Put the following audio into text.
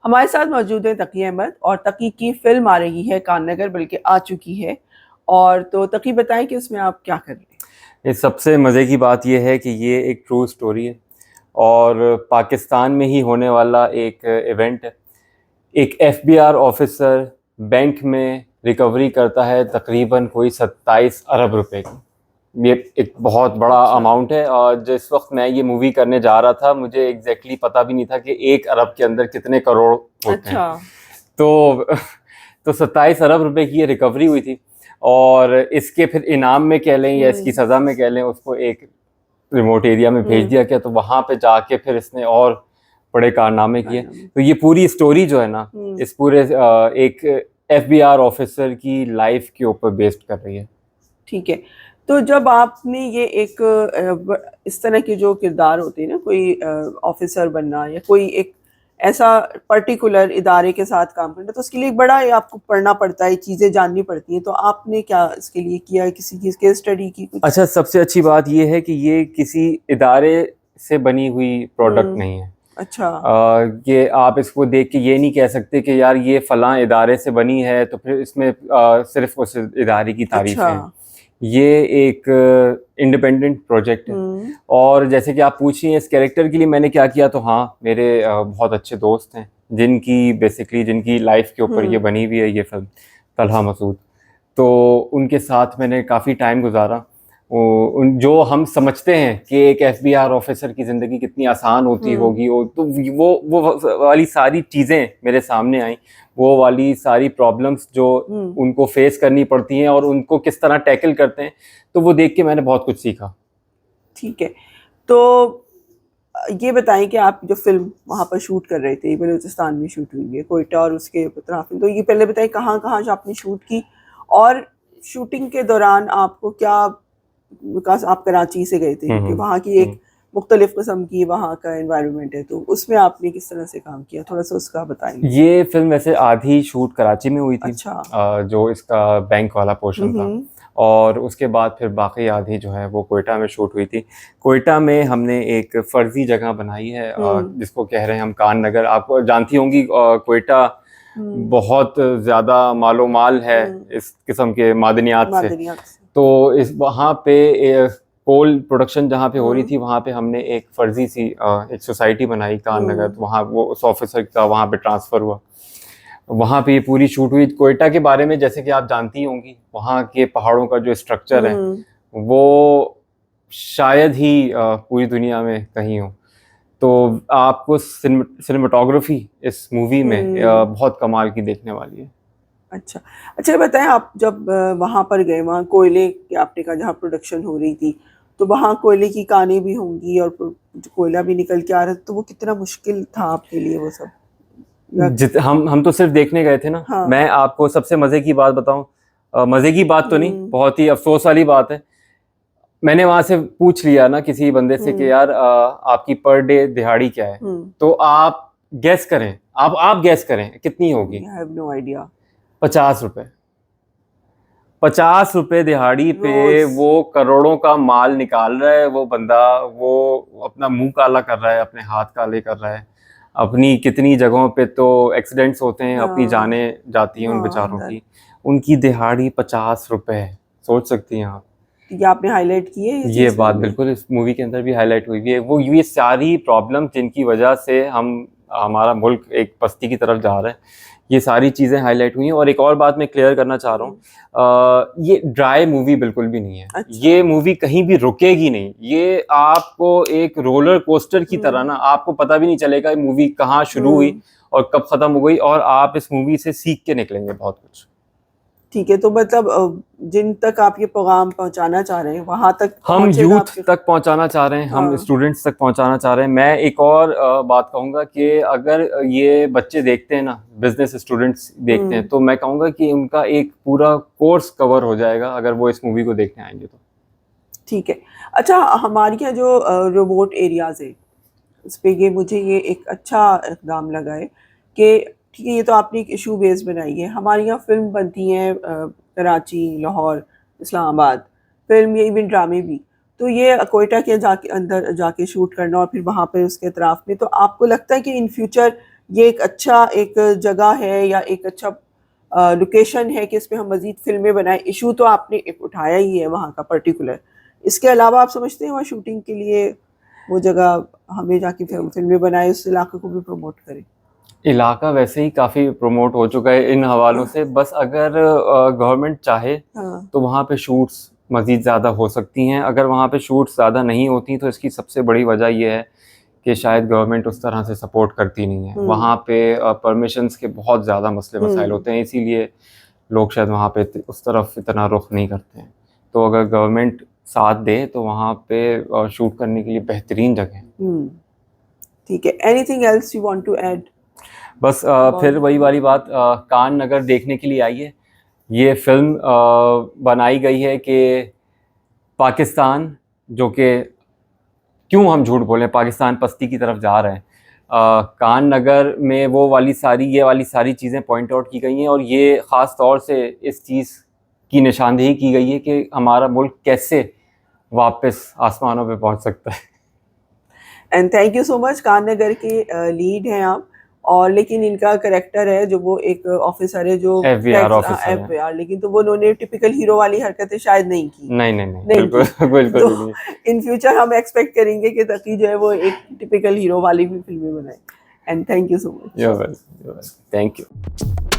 हमारे साथ मौजूद है तकी अहमद और तकी की फिल्म आ रही है कान नगर, बल्कि आ चुकी है। और तो तकी बताएं कि उसमें आप क्या कर रहे हैं। ये सबसे मज़े की बात यह है कि ये एक ट्रू स्टोरी है और पाकिस्तान में ही होने वाला एक इवेंट है। एक एफबीआर ऑफिसर बैंक में रिकवरी करता है तकरीबन कोई 27 अरब रुपए की। ये एक बहुत बड़ा अच्छा। अमाउंट है और जिस वक्त मैं ये मूवी करने जा रहा था मुझे एग्जैक्टली पता भी नहीं था कि 1 अरब के अंदर कितने करोड़ होते हैं। अच्छा। तो तो 27 अरब रुपए की ये रिकवरी हुई थी और इसके फिर इनाम में कह लें या इसकी हम्म। सज़ा में कह लें, उसको एक रिमोट एरिया में भेज हम्म। दिया गया। तो वहाँ पे जाके फिर इसने और बड़े कारनामे किए। कारनामे। तो ये पूरी स्टोरी जो है ना, हम्म। इस पूरे एक एफबीआर ऑफिसर की लाइफ के ऊपर बेस्ड कर रही है। ठीक है। तो जब आपने ये एक इस तरह के जो किरदार होते हैं ना, कोई ऑफिसर बनना या कोई एक ऐसा पर्टिकुलर इदारे के साथ काम करना, तो उसके लिए एक बड़ा आपको पढ़ना पड़ता है, चीज़ें जाननी पड़ती हैं। तो आपने क्या इसके लिए किया, किसी की केस स्टडी की कुछ? अच्छा, सबसे अच्छी बात ये है कि ये किसी इदारे से बनी हुई प्रोडक्ट हम्म। नहीं है। अच्छा। ये आप इसको देख के ये नहीं कह सकते कि यार ये फलां इदारे से बनी है तो फिर इसमें सिर्फ उस इदारे की अच्छा। तारीफ़ें हैं। ये एक इंडिपेंडेंट प्रोजेक्ट है। हम्म। और जैसे कि आप पूछ रही हैं इस कैरेक्टर के लिए मैंने क्या किया, तो हाँ, मेरे बहुत अच्छे दोस्त हैं जिनकी लाइफ के ऊपर ये हम्म। बनी हुई है ये फिल्म, तलहा मसूद। तो उनके साथ मैंने काफ़ी टाइम गुजारा। उन जो हम समझते हैं कि एक एफबीआर ऑफिसर की ज़िंदगी कितनी आसान होती हम्म। होगी, तो वो वाली सारी चीज़ें मेरे सामने आई। वो वाली सारी प्रॉब्लम्स जो हम्म। उनको फेस करनी पड़ती हैं और उनको किस तरह टैकल करते हैं, तो वो देख के मैंने बहुत कुछ सीखा। ठीक है। तो ये बताएं कि आप जो फिल्म वहाँ पर शूट कर रहे थे, ये बलूचिस्तान में शूट हुई है, कोयटा और उसके अतराफ में, तो ये पहले बताएं कहाँ कहाँ जो आपने शूट की, और शूटिंग के दौरान आपको क्या विकास, आप कराची से गए थे हम्म क्योंकि हम्म वहाँ की हम्म। एक मुख्तलिफ किस्म की वहाँ का एनवायरनमेंट है, तो उसमें आपने किस तरह से काम किया, थोड़ा सा उसका बताएंगे। ये फिल्म वैसे आधी शूट कराची में हुई थी, अच्छा। जो इसका बैंक वाला पोर्शन था। हम्म। और उसके बाद फिर बाकी आधी जो है वो कोयटा में शूट हुई थी। कोयटा में हमने एक फ़र्ज़ी जगह बनाई है, हम्म। जिसको कह रहे हैं हम कान नगर। आप जानती होंगी कोयटा हम्म। बहुत ज़्यादा मालो माल है हम्म। इस किस्म के मादनियात से। मादनियात से। तो इस वहाँ पे कोल प्रोडक्शन जहाँ पे हो रही हम्म। थी, वहाँ पे हमने एक फ़र्ज़ी सी एक सोसाइटी बनाई कान नगर। हम्म। तो वहाँ वो उस ऑफिसर का वहाँ पे ट्रांसफ़र हुआ। वहाँ पे ये पूरी शूट हुई। कोयटा के बारे में जैसे कि आप जानती होंगी, वहाँ के पहाड़ों का जो स्ट्रक्चर है हम्म। वो शायद ही पूरी दुनिया में कहीं हो। तो आपको सिनेमेटोग्राफी इस मूवी में हम्म। बहुत कमाल की देखने वाली है। अच्छा। अच्छा, ये बताएं, आप जब वहाँ पर गए, वहाँ कोयले की आपने कहा जहाँ प्रोडक्शन हो रही थी, तो वहाँ कोयले की कानें भी होंगी और जो कोयला भी निकल के आ रहा था, तो वो कितना मुश्किल था आपके लिए वो सब, या? हम तो सिर्फ देखने गए थे ना। हाँ। मैं आपको सबसे मज़े की बात बताऊं, मज़े की बात तो नहीं, हम्म। बहुत ही अफसोस वाली बात है। मैंने वहां से पूछ लिया ना किसी बंदे से कि हम्म। यार आपकी पर डे दिहाड़ी क्या है, हम्म। तो आप गैस करें, आप गैस करें कितनी होगी। I have no idea. 50 रुपए। 50 रुपए दिहाड़ी पे रोज। वो करोड़ों का माल निकाल रहा है वो बंदा। वो अपना मुंह काला कर रहा है, अपने हाथ काले कर रहा है। अपनी कितनी जगहों पे तो एक्सीडेंट्स होते हैं, अपनी हाँ। जानें जाती हैं उन हाँ, बेचारों अंदर। की। उनकी दिहाड़ी 50 रुपए है। सोच सकती हैं आप। ये आपने हाईलाइट की है ये ये चीज़ बात फिल्म में? बिल्कुल इस मूवी के अंदर भी हाईलाइट हुई है। वो ये सारी प्रॉब्लम जिनकी वजह से हमारा मुल्क एक पस्ती की तरफ जा रहा है, ये सारी चीज़ें हाईलाइट हुई हैं। और एक और बात मैं क्लियर करना चाह रहा हम्म। हूँ, ये ड्राई मूवी बिल्कुल भी नहीं है। अच्छा। ये मूवी कहीं भी रुकेगी नहीं। ये आपको एक रोलर कोस्टर की तरह हम्म। ना, आपको पता भी नहीं चलेगा ये मूवी कहाँ शुरू हुई हम्म। और कब ख़त्म हो गई। और आप इस मूवी से सीख के निकलेंगे बहुत कुछ। ठीक है, तो मतलब जिन तक आप ये पैगाम पहुंचाना चाह रहे हैं वहां तक हम पहुंचेगा यूथ आपके? तक पहुंचाना चाह रहे हैं, हम हाँ। स्टूडेंट्स तक पहुंचाना चाह रहे हैं। मैं एक और बात कहूंगा कि अगर ये बच्चे देखते हैं ना, बिजनेस स्टूडेंट्स देखते हैं, हम्म। तो मैं कहूंगा कि उनका एक पूरा कोर्स कवर हो जाएगा अगर वो इस मूवी को देखने आएंगे तो। ठीक है। अच्छा, हमारे यहाँ जो रिमोट एरियाज है, उस पे ये मुझे ये एक अच्छा इकदाम लगा है कि ठीक है, ये तो आपने एक इशू बेस बनाई है। हमारे यहाँ फिल्म बनती हैं कराची, लाहौर, इस्लामाबाद, फिल्म, ये इवन ड्रामे भी। तो ये कोयटा के जाके अंदर जाके शूट करना और फिर वहाँ पर उसके अतराफ में, तो आपको लगता है कि इन फ्यूचर ये एक अच्छा एक जगह है या एक अच्छा लोकेशन है कि इसमें हम मजीद फिल्में बनाएं। इशू तो आपने एक उठाया ही है वहाँ का पर्टिकुलर, इसके अलावा आप समझते हैं वहाँ शूटिंग के लिए वो जगह हमें जाके फिल्में बनाए, उस इलाके को भी प्रमोट करें? इलाका वैसे ही काफ़ी प्रमोट हो चुका है इन हवालों से, बस अगर गवर्नमेंट चाहे हाँ। तो वहाँ पे शूट्स मज़ीद ज़्यादा हो सकती हैं। अगर वहाँ पे शूट्स ज़्यादा नहीं होती तो इसकी सबसे बड़ी वजह ये है कि शायद गवर्नमेंट उस तरह से सपोर्ट करती नहीं है। वहाँ पे परमिशंस के बहुत ज़्यादा मसले मसाइल होते हैं, इसीलिए लोग शायद वहाँ पे उस तरफ इतना रुख नहीं करते हैं। तो अगर गवर्नमेंट साथ दे तो वहाँ पे शूट करने के लिए बेहतरीन जगह है। ठीक है, anything else you want to add? बस फिर वही वाली बात, कान नगर देखने के लिए आइए। ये फिल्म बनाई गई है कि पाकिस्तान, जो कि क्यों हम झूठ बोलें, पाकिस्तान पस्ती की तरफ जा रहे हैं। कान नगर में ये वाली सारी चीज़ें पॉइंट आउट की गई हैं और ये ख़ास तौर से इस चीज़ की निशानदेही की गई है कि हमारा मुल्क कैसे वापस आसमानों पे पहुंच सकता है। And thank you so much. कान नगर के लीड हैं आप, और लेकिन इनका करेक्टर है जो वो एक ऑफिसर है जो FBR ऑफिसर है। FBR, लेकिन तो वो उन्होंने टिपिकल हीरो वाली हरकतें शायद नहीं की। नहीं, नहीं बिल्कुल की। बिल्कुल तो भी नहीं। इन फ्यूचर हम एक्सपेक्ट करेंगे कि तकी जो है वो एक टिपिकल हीरो वाली भी फिल्में बनाए। And thank you so much. You're welcome. Thank you.